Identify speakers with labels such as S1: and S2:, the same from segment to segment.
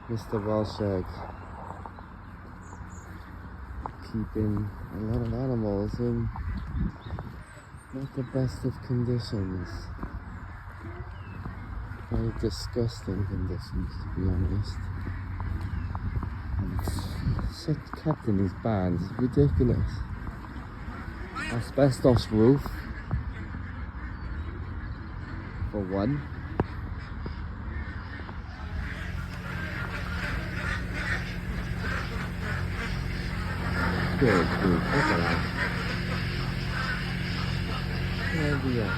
S1: Mr. Welsh Egg. Keeping a lot of animals in not the best of conditions. Very disgusting conditions, to be honest. And shit kept in these barns is ridiculous. Asbestos roof, for one. Good grief, look at that. Where are we at?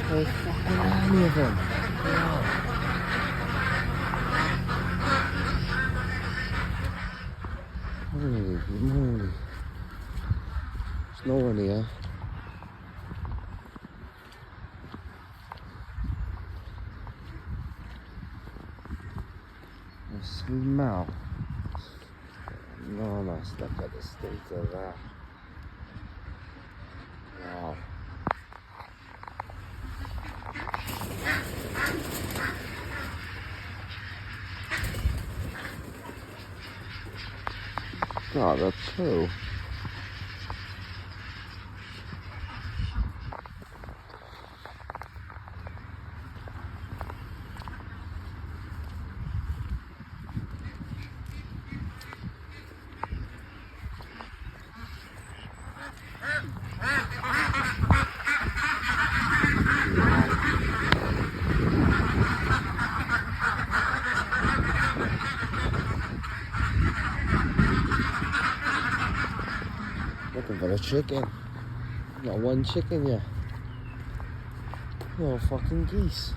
S1: There's fucking many of them. Wow. Holy moly. There's no one here. The smell. No, look at the state of that. Wow. God, that's cool. Looking for a chicken. Not one chicken yet. No fucking geese.